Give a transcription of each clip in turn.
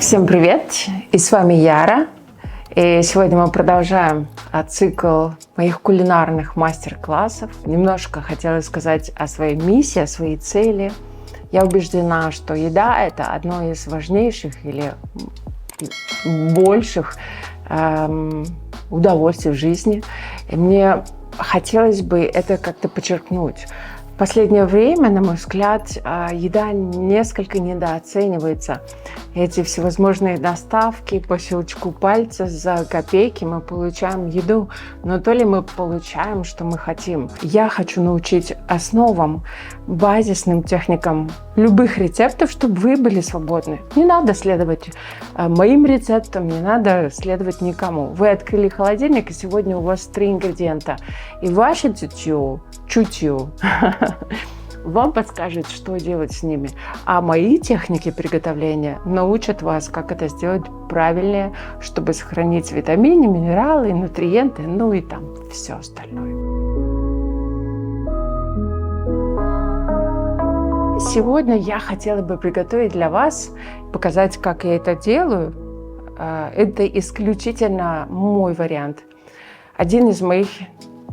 Всем привет! И с вами Яра. И сегодня мы продолжаем цикл моих кулинарных мастер-классов. Немножко хотела сказать о своей миссии, о своей цели. Я убеждена, что еда – это одно из важнейших или больших удовольствий в жизни. И мне хотелось бы это как-то подчеркнуть. В последнее время, на мой взгляд, еда несколько недооценивается. Эти всевозможные доставки по щелчку пальца за копейки мы получаем еду, но то ли мы получаем, что мы хотим. Я хочу научить основам, базисным техникам любых рецептов, чтобы вы были свободны. Не надо следовать моим рецептам, не надо следовать никому. Вы открыли холодильник, и сегодня у вас 3 ингредиента. И ваше чутье вам подскажет, что делать с ними. А мои техники приготовления научат вас, как это сделать правильнее, чтобы сохранить витамины, минералы, нутриенты, ну и там все остальное. Сегодня я хотела бы приготовить для вас, показать, как я это делаю. Это исключительно мой вариант. Один из моих,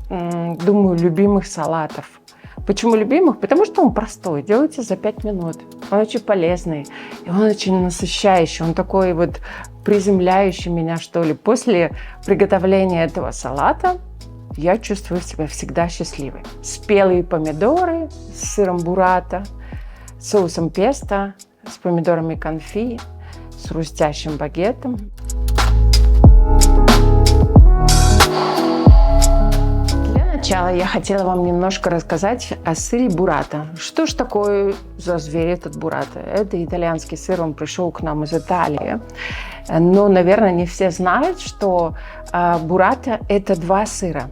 думаю, любимых салатов. Почему любимых? Потому что он простой, делается за 5 минут. Он очень полезный, и он очень насыщающий, он такой вот приземляющий меня, что ли. После приготовления этого салата я чувствую себя всегда счастливой. Спелые помидоры с сыром буррата, соусом песто, с помидорами конфи, с хрустящим багетом. Сначала я хотела вам немножко рассказать о сыре буррата. Что ж такое за зверь этот буррата? Это итальянский сыр, он пришел к нам из Италии. Но, наверное, не все знают, что буррата – это 2 сыра.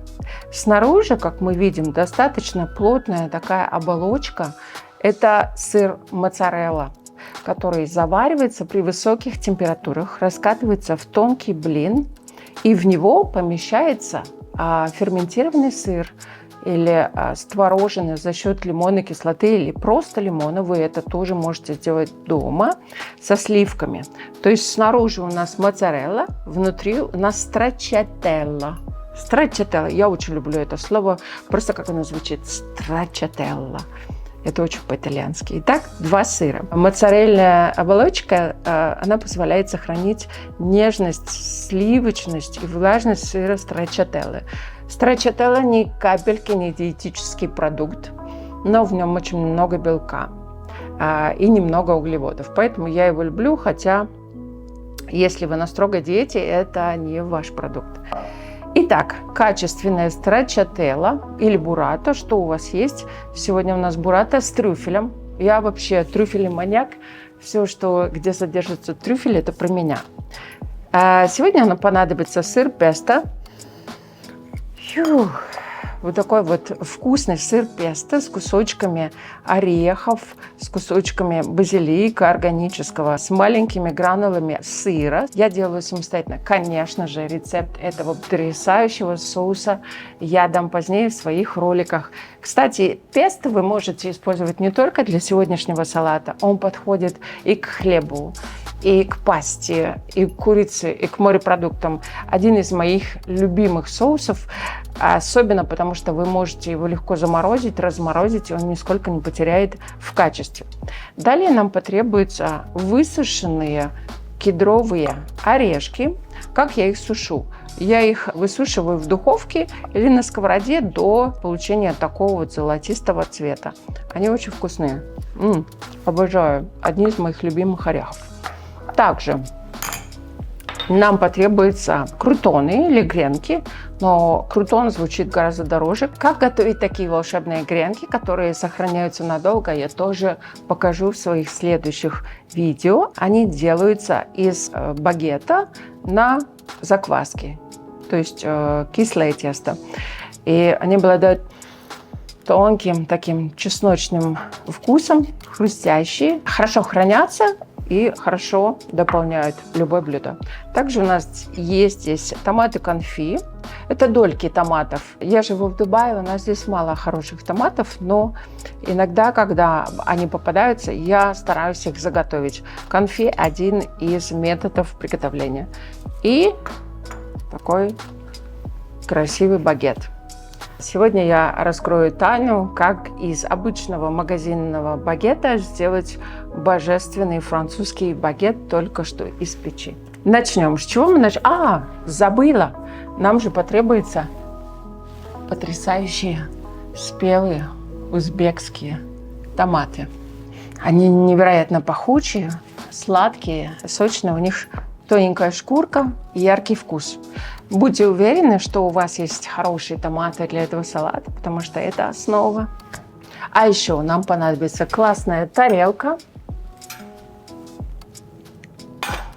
Снаружи, как мы видим, достаточно плотная такая оболочка. Это сыр моцарелла, который заваривается при высоких температурах, раскатывается в тонкий блин, и в него помещается ферментированный сыр или створоженный за счет лимонной кислоты или просто лимона. Вы это тоже можете сделать дома со сливками. То есть снаружи у нас моцарелла, внутри у нас страчателла. Страчателла. Я очень люблю это слово, просто как оно звучит. Страчателла. Это очень по-итальянски. Итак, 2 сыра. Моцарелльная оболочка, она позволяет сохранить нежность, сливочность и влажность сыра страчателлы. Страчателла ни капельки не диетический продукт, но в нем очень много белка и немного углеводов. Поэтому я его люблю, хотя если вы на строгой диете, это не ваш продукт. Итак, качественная страчателла или буррата, что у вас есть? Сегодня у нас буррата с трюфелем. Я вообще трюфельный маньяк. Все, где содержится трюфель, это про меня. Сегодня нам понадобится сыр песто. Вот такой вот вкусный сыр песто с кусочками орехов, с кусочками базилика органического, с маленькими гранулами сыра. Я делаю самостоятельно. Конечно же, рецепт этого потрясающего соуса я дам позднее в своих роликах. Кстати, песто вы можете использовать не только для сегодняшнего салата. Он подходит и к хлебу, и к пасте, и к курице, и к морепродуктам. Один из моих любимых соусов, особенно потому, что вы можете его легко заморозить, разморозить, и он нисколько не потеряет в качестве. Далее нам потребуются высушенные кедровые орешки. Как я их сушу? Я их высушиваю в духовке или на сковороде до получения такого вот золотистого цвета. Они очень вкусные. Обожаю. Одни из моих любимых орехов. Также нам потребуются крутоны или гренки, но крутон звучит гораздо дороже. Как готовить такие волшебные гренки, которые сохраняются надолго, я тоже покажу в своих следующих видео. Они делаются из багета на закваске, то есть кислое тесто. И они обладают тонким таким чесночным вкусом, хрустящие, хорошо хранятся. и хорошо дополняют любое блюдо. Также у нас есть здесь томаты конфи. Это дольки томатов. Я живу в Дубае, у нас здесь мало хороших томатов, но иногда, когда они попадаются, я стараюсь их заготовить. Конфи – один из методов приготовления. И такой красивый багет. Сегодня я раскрою тайну, как из обычного магазинного багета сделать божественный французский багет только что из печи. Начнем. С чего мы начнем? Забыла! Нам же потребуются потрясающие спелые узбекские томаты. Они невероятно пахучие, сладкие, сочные. У них тоненькая шкурка и яркий вкус. Будьте уверены, что у вас есть хорошие томаты для этого салата, потому что это основа. А еще нам понадобится классная тарелка,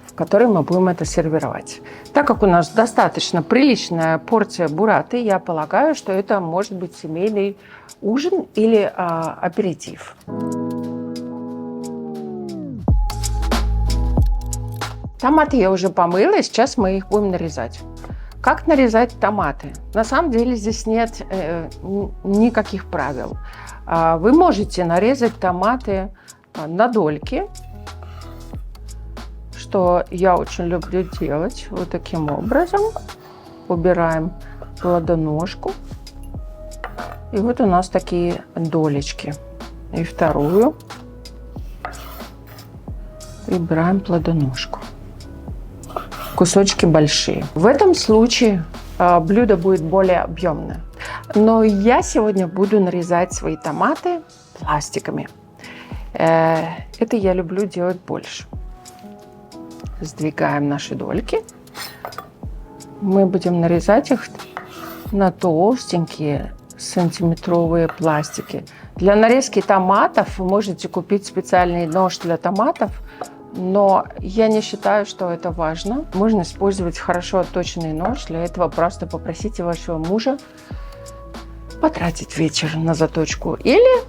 в которой мы будем это сервировать. Так как у нас достаточно приличная порция бурраты, я полагаю, что это может быть семейный ужин или аперитив. Томаты я уже помыла, и сейчас мы их будем нарезать. Как нарезать томаты? На самом деле здесь нет никаких правил. Вы можете нарезать томаты на дольки, что я очень люблю делать. Вот таким образом. Убираем плодоножку. И вот у нас такие долечки. И вторую. Убираем плодоножку. Кусочки большие. В этом случае блюдо будет более объемное. Но я сегодня буду нарезать свои томаты пластиками. Это я люблю делать больше. Сдвигаем наши дольки. Мы будем нарезать их на толстенькие сантиметровые пластики. Для нарезки томатов вы можете купить специальный нож для томатов, но я не считаю, что это важно. Можно использовать хорошо отточенный нож. Для этого просто попросите вашего мужа потратить вечер на заточку. Или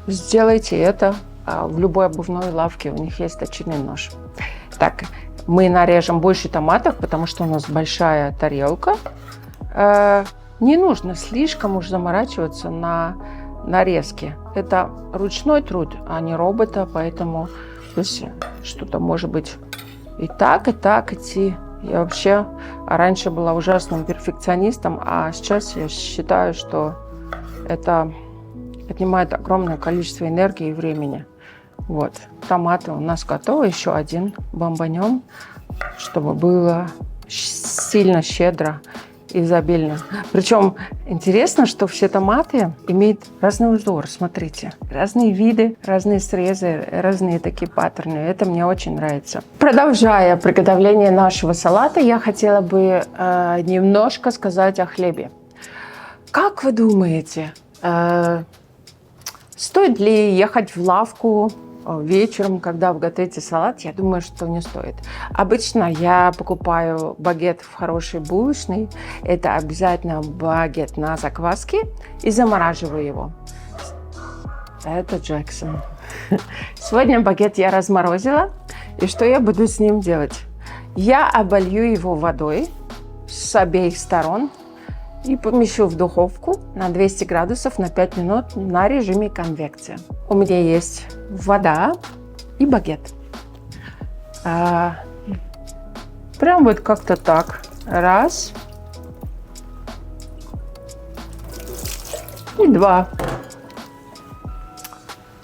сделайте это в любой обувной лавке. У них есть точильный нож. Так, мы нарежем больше томатов, потому что у нас большая тарелка. Не нужно слишком уж заморачиваться на нарезке. Это ручной труд, а не робота, поэтому что-то может быть и так идти. Я вообще раньше была ужасным перфекционистом, а сейчас я считаю, что это отнимает огромное количество энергии и времени. Вот, томаты у нас готовы. Еще один бомбанем, чтобы было сильно щедро, изобильно. Причем интересно, что все томаты имеют разный узор. Смотрите, разные виды, разные срезы, разные такие паттерны. Это мне очень нравится. Продолжая приготовление нашего салата, я хотела бы немножко сказать о хлебе. Как вы думаете, стоит ли ехать в лавку вечером, когда вы готовите салат? Я думаю, что не стоит. Обычно я покупаю багет в хорошей булочной. Это обязательно багет на закваске. И замораживаю его. Это Джексон. Сегодня багет я разморозила. И что я буду с ним делать? Я оболью его водой с обеих сторон. И помещу в духовку на 200 градусов на 5 минут на режиме конвекции. У меня есть вода и багет. Прям вот как-то так. Раз. И два.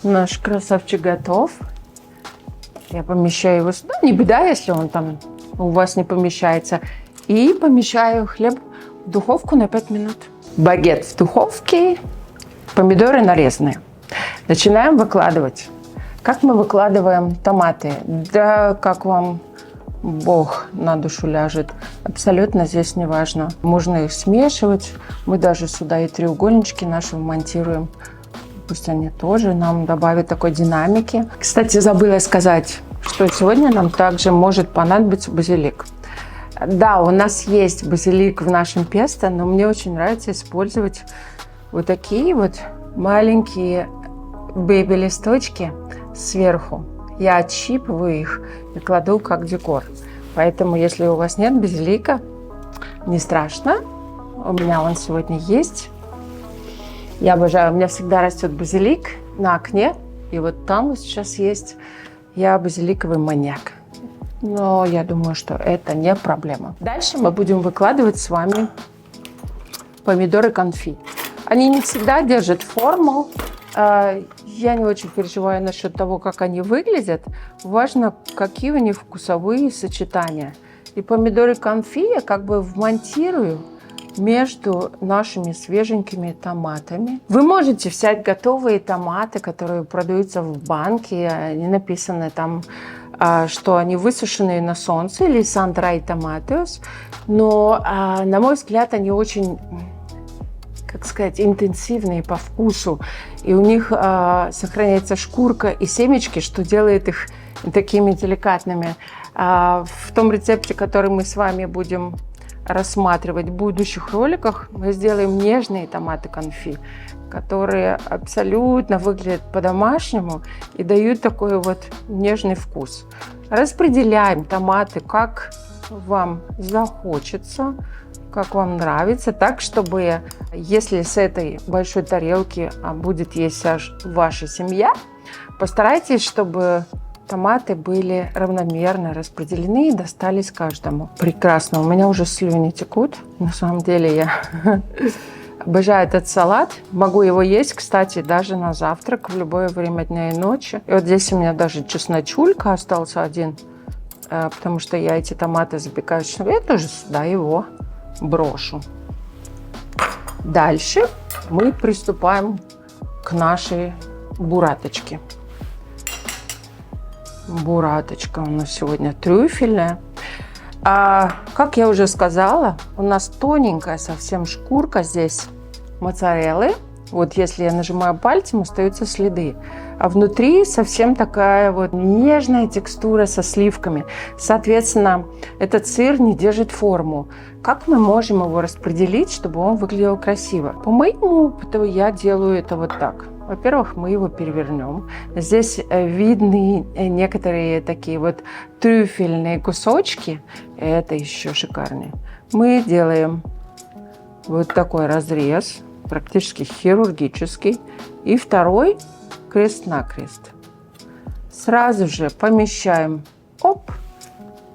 Наш красавчик готов. Я помещаю его сюда. Не беда, если он там у вас не помещается. И помещаю хлеб в духовку на 5 минут. Багет в духовке, помидоры нарезанные. Начинаем выкладывать. Как мы выкладываем томаты? Да, как вам Бог на душу ляжет. Абсолютно здесь не важно. Можно их смешивать. Мы даже сюда и треугольнички наши вмонтируем. Пусть они тоже нам добавят такой динамики. Кстати, забыла сказать, что сегодня нам также может понадобиться базилик. Да, у нас есть базилик в нашем песто, но мне очень нравится использовать вот такие вот маленькие бэби-листочки сверху. я отщипываю их и кладу как декор. Поэтому, если у вас нет базилика, не страшно. У меня он сегодня есть. Я обожаю, у меня всегда растет базилик на окне. И вот там вот сейчас есть. Я базиликовый маньяк. Но я думаю, что это не проблема. Дальше мы будем выкладывать с вами помидоры конфи. Они не всегда держат форму. Я не очень переживаю насчет того, как они выглядят. Важно, какие у них вкусовые сочетания. И помидоры конфи я как бы вмонтирую между нашими свеженькими томатами. Вы можете взять готовые томаты, которые продаются в банке. Они написаны там, что они высушенные на солнце, или sun-dried tomatoes. Но, на мой взгляд, они очень, как сказать, интенсивные по вкусу. И у них сохраняется шкурка и семечки, что делает их такими деликатными. В том рецепте, который мы с вами будем рассматривать в будущих роликах, мы сделаем нежные томаты конфи, которые абсолютно выглядят по-домашнему и дают такой вот нежный вкус. Распределяем томаты, как вам захочется, как вам нравится, так, чтобы, если с этой большой тарелки будет есть ваша семья, постарайтесь, чтобы томаты были равномерно распределены и достались каждому. Прекрасно. У меня уже слюни текут. На самом деле я обожаю этот салат. Могу его есть, кстати, даже на завтрак в любое время дня и ночи. И вот здесь у меня даже чесночулька остался один, потому что я эти томаты запекаю. Я тоже сюда его брошу. Дальше мы приступаем к нашей бураточке. Бураточка у нас сегодня трюфельная. Как я уже сказала, у нас тоненькая совсем шкурка здесь моцареллы. Вот если я нажимаю пальцем, остаются следы. А внутри совсем такая вот нежная текстура со сливками. Соответственно, этот сыр не держит форму. Как мы можем его распределить, чтобы он выглядел красиво? По моему опыту я делаю это вот так. Во-первых, мы его перевернем. Здесь видны некоторые такие вот трюфельные кусочки. Это еще шикарнее. Мы делаем вот такой разрез, практически хирургический. И второй крест-накрест. Сразу же помещаем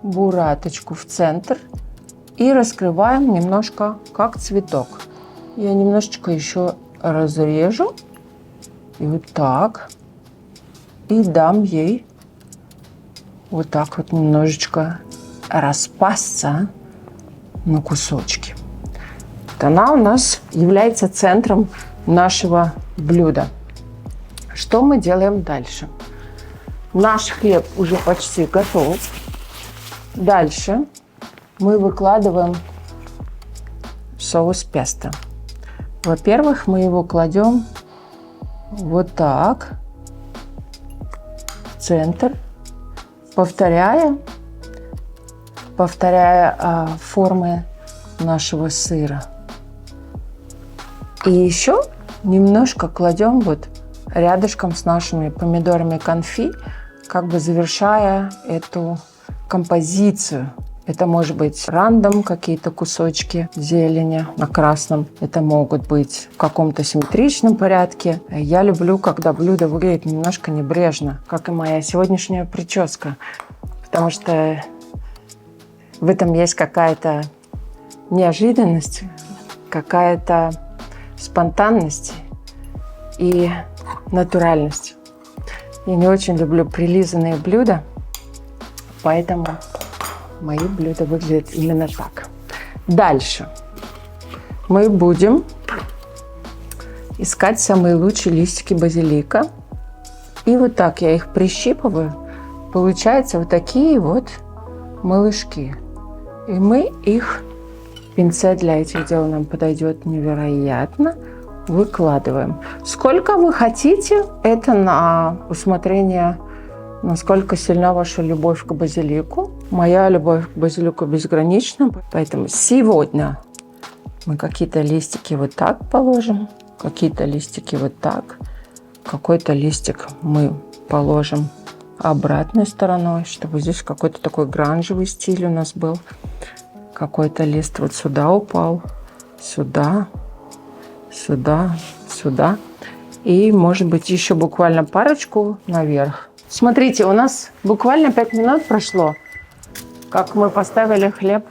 бураточку в центр и раскрываем немножко как цветок. Я немножечко еще разрежу. И вот так. И дам ей вот так вот немножечко распасться на кусочки. Вот она у нас является центром нашего блюда. Что мы делаем дальше? Наш хлеб уже почти готов. Дальше мы выкладываем соус песто. Во-первых, мы его кладем вот так в центр, повторяя формы нашего сыра. И еще немножко кладем вот рядышком с нашими помидорами конфи, как бы завершая эту композицию. Это может быть рандом, какие-то кусочки зелени на красном. Это могут быть в каком-то симметричном порядке. Я люблю, когда блюдо выглядит немножко небрежно, как и моя сегодняшняя прическа. Потому что в этом есть какая-то неожиданность, какая-то спонтанность и натуральность. Я не очень люблю прилизанные блюда, поэтому мои блюда выглядят именно так. Дальше мы будем искать самые лучшие листики базилика. И вот так я их прищипываю. Получаются вот такие вот малышки. И мы их, пинцет для этих дел нам подойдет невероятно, выкладываем. Сколько вы хотите, это на усмотрение, насколько сильна ваша любовь к базилику. Моя любовь к базилику безгранична, поэтому сегодня мы какие-то листики вот так положим, какие-то листики вот так, какой-то листик мы положим обратной стороной, чтобы здесь какой-то такой гранжевый стиль у нас был. Какой-то лист вот сюда упал, сюда, сюда, сюда. И, может быть, еще буквально парочку наверх. Смотрите, у нас буквально 5 минут прошло, как мы поставили хлеб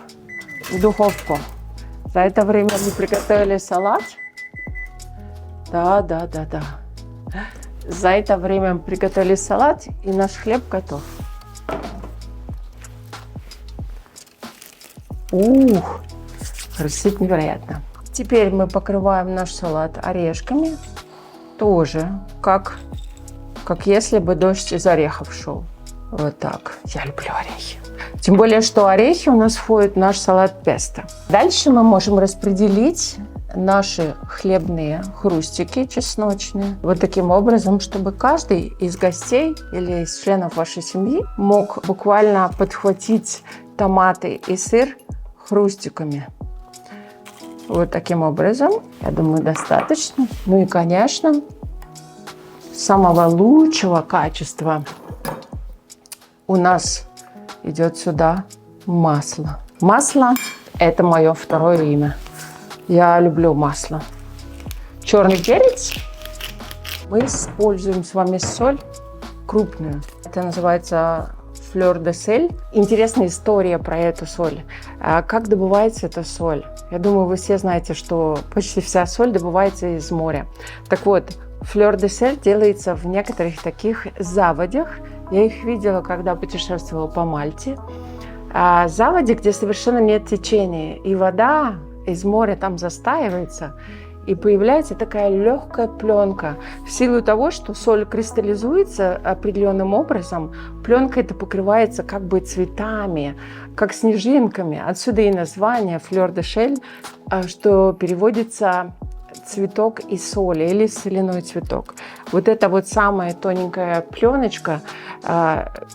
в духовку. За это время мы приготовили салат. Да. За это время мы приготовили салат, и наш хлеб готов. Ух, хрустит невероятно. Теперь мы покрываем наш салат орешками. Тоже, как если бы дождь из орехов шел. Вот так. Я люблю орехи. Тем более, что орехи у нас входят в наш салат песто. Дальше мы можем распределить наши хлебные хрустики чесночные вот таким образом, чтобы каждый из гостей или из членов вашей семьи мог буквально подхватить томаты и сыр хрустиками. Вот таким образом, я думаю, достаточно. Ну и, конечно, самого лучшего качества у нас идет сюда масло. Масло – это мое второе имя. Я люблю масло. Черный перец. Мы используем с вами соль крупную. Это называется флёр де сель. Интересная история про эту соль. Как добывается эта соль? Я думаю, вы все знаете, что почти вся соль добывается из моря. Так вот, флёр де сель делается в некоторых таких заводях. Я их видела, когда путешествовала по Мальте. Заводи, где совершенно нет течения, и вода из моря там застаивается, и появляется такая легкая пленка. В силу того, что соль кристаллизуется определенным образом, пленка эта покрывается как бы цветами, как снежинками. Отсюда и название флёр де сель, что переводится цветок из соли или соляной цветок. Вот эта вот самая тоненькая пленочка,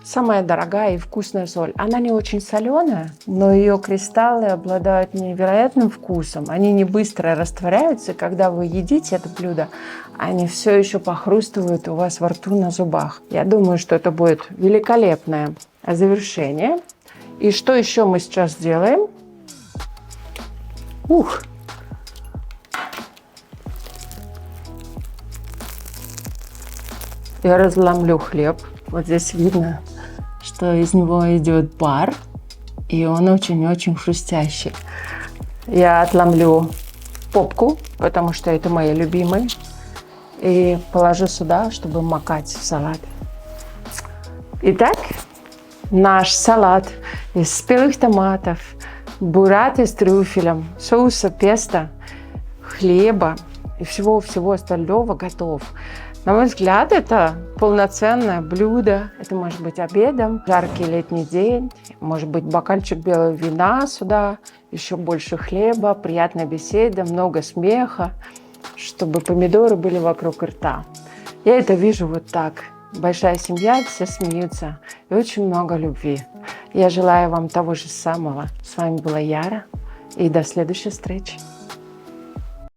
самая дорогая и вкусная соль. Она не очень соленая, но ее кристаллы обладают невероятным вкусом. Они не быстро растворяются, и когда вы едите это блюдо, они все еще похрустывают у вас во рту на зубах. Я думаю, что это будет великолепное завершение. И что еще мы сейчас делаем? Я разломлю хлеб. Вот здесь видно, что из него идет пар, и он очень-очень хрустящий. Я отломлю попку, потому что это мои любимые, и положу сюда, чтобы макать в салат. Итак, наш салат из спелых томатов, бурраты с трюфелем, соуса песто, хлеба и всего-всего остального готов. На мой взгляд, это полноценное блюдо. Это может быть обедом, жаркий летний день, может быть бокальчик белого вина сюда, еще больше хлеба, приятная беседа, много смеха, чтобы помидоры были вокруг рта. Я это вижу вот так. Большая семья, все смеются и очень много любви. Я желаю вам того же самого. С вами была Яра, и до следующей встречи.